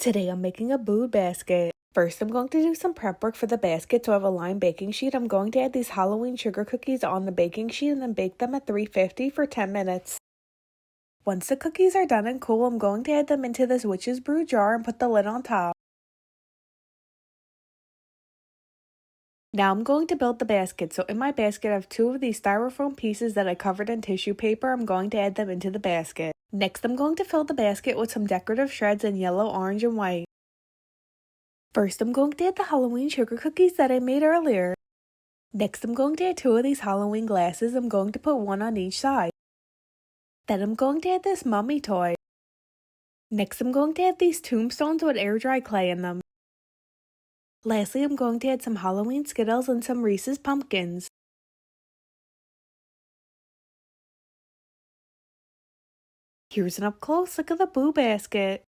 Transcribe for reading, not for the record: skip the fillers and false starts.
Today I'm making a food basket. First, I'm going to do some prep work for the basket. So I have a lined baking sheet. I'm going to add these Halloween sugar cookies on the baking sheet and then bake them at 350 for 10 minutes. Once the cookies are done and cool, I'm going to add them into this witch's brew jar and put the lid on top. Now I'm going to build the basket. So in my basket, I have 2 of these styrofoam pieces that I covered in tissue paper. I'm going to add them into the basket. Next, I'm going to fill the basket with some decorative shreds in yellow, orange, and white. First, I'm going to add the Halloween sugar cookies that I made earlier. Next, I'm going to add 2 of these Halloween glasses. I'm going to put 1 on each side. Then I'm going to add this mummy toy. Next, I'm going to add these tombstones with air dry clay in them. Lastly, I'm going to add some Halloween Skittles and some Reese's pumpkins. Here's an up close look of the boo basket.